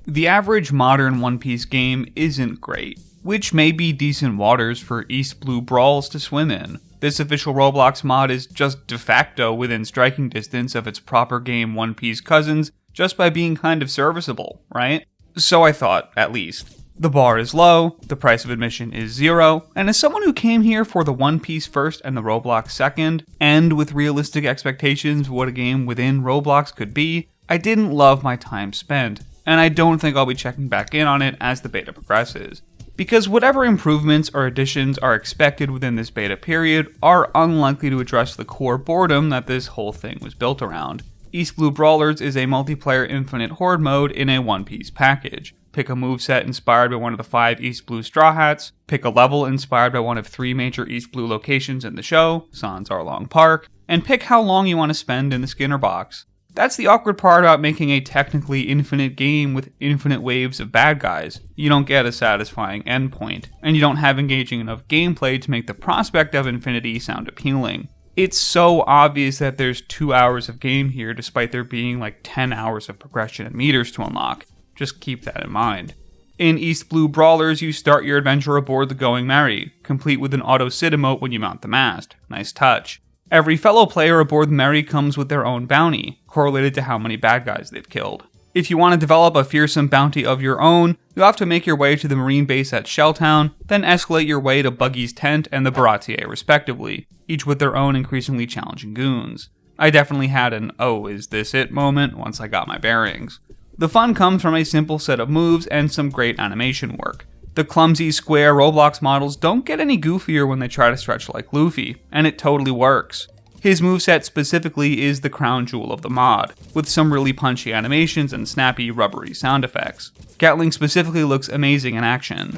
The average modern One Piece game isn't great, which may be decent waters for East Blue Brawls to swim in. This official Roblox mod is just de facto within striking distance of its proper game One Piece cousins just by being kind of serviceable, right? So I thought, at least. The bar is low, the price of admission is 0, and as someone who came here for the One Piece first and the Roblox second, and with realistic expectations of what a game within Roblox could be, I didn't love my time spent, and I don't think I'll be checking back in on it as the beta progresses. Because whatever improvements or additions are expected within this beta period are unlikely to address the core boredom that this whole thing was built around. East Blue Brawlers is a multiplayer infinite horde mode in a One Piece package. Pick a moveset inspired by one of the 5 East Blue Straw Hats, pick a level inspired by one of 3 major East Blue locations in the show, Sans Arlong Park, and pick how long you want to spend in the Skinner box. That's the awkward part about making a technically infinite game with infinite waves of bad guys. You don't get a satisfying endpoint, and you don't have engaging enough gameplay to make the prospect of infinity sound appealing. It's so obvious that there's 2 hours of game here despite there being like 10 hours of progression and meters to unlock. Just keep that in mind. In East Blue Brawlers, you start your adventure aboard the Going Merry, complete with an auto-sit emote when you mount the mast. Nice touch. Every fellow player aboard the Merry comes with their own bounty, correlated to how many bad guys they've killed. If you want to develop a fearsome bounty of your own, you'll have to make your way to the Marine base at Shelltown, then escalate your way to Buggy's tent and the Baratie respectively, each with their own increasingly challenging goons. I definitely had an "oh, is this it" moment once I got my bearings. The fun comes from a simple set of moves and some great animation work. The clumsy, square Roblox models don't get any goofier when they try to stretch like Luffy, and it totally works. His moveset specifically is the crown jewel of the mod, with some really punchy animations and snappy, rubbery sound effects. Gatling specifically looks amazing in action.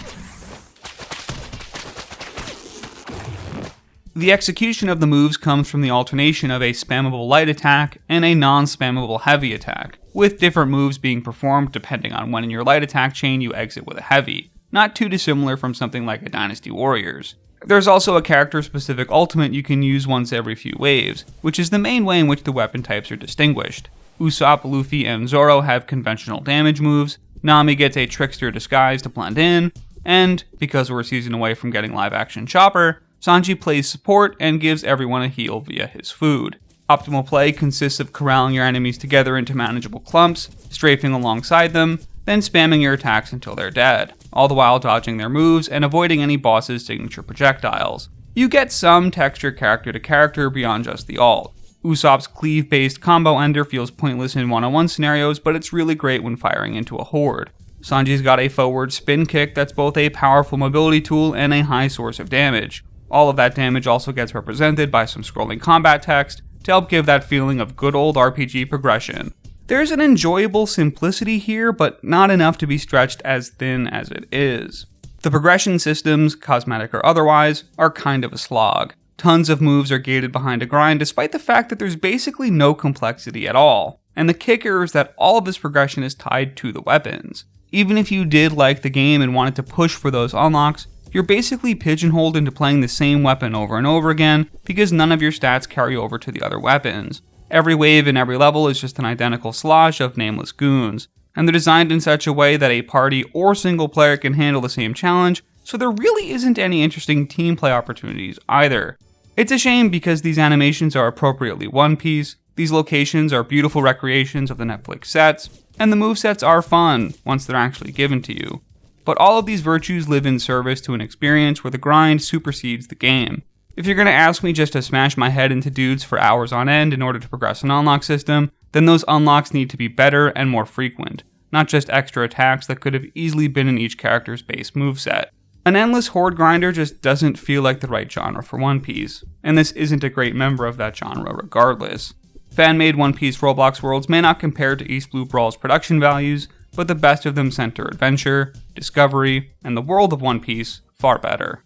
The execution of the moves comes from the alternation of a spammable light attack and a non-spammable heavy attack, with different moves being performed depending on when in your light attack chain you exit with a heavy, not too dissimilar from something like a Dynasty Warriors. There's also a character-specific ultimate you can use once every few waves, which is the main way in which the weapon types are distinguished. Usopp, Luffy, and Zoro have conventional damage moves, Nami gets a trickster disguise to blend in, and, because we're a season away from getting live-action Chopper, Sanji plays support and gives everyone a heal via his food. Optimal play consists of corralling your enemies together into manageable clumps, strafing alongside them, then spamming your attacks until they're dead, all the while dodging their moves and avoiding any boss's signature projectiles. You get some texture character to character beyond just the ult. Usopp's cleave-based combo ender feels pointless in one-on-one scenarios, but it's really great when firing into a horde. Sanji's got a forward spin kick that's both a powerful mobility tool and a high source of damage. All of that damage also gets represented by some scrolling combat text to help give that feeling of good old RPG progression. There's an enjoyable simplicity here, but not enough to be stretched as thin as it is. The progression systems, cosmetic or otherwise, are kind of a slog. Tons of moves are gated behind a grind despite the fact that there's basically no complexity at all. And the kicker is that all of this progression is tied to the weapons. Even if you did like the game and wanted to push for those unlocks, you're basically pigeonholed into playing the same weapon over and over again because none of your stats carry over to the other weapons. Every wave and every level is just an identical slosh of nameless goons, and they're designed in such a way that a party or single player can handle the same challenge, so there really isn't any interesting team play opportunities either. It's a shame because these animations are appropriately One Piece, these locations are beautiful recreations of the Netflix sets, and the movesets are fun once they're actually given to you. But all of these virtues live in service to an experience where the grind supersedes the game. If you're going to ask me just to smash my head into dudes for hours on end in order to progress an unlock system, then those unlocks need to be better and more frequent, not just extra attacks that could have easily been in each character's base moveset. An endless horde grinder just doesn't feel like the right genre for One Piece, and this isn't a great member of that genre regardless. Fan-made One Piece Roblox worlds may not compare to East Blue Brawl's production values, but the best of them center adventure, discovery, and the world of One Piece far better.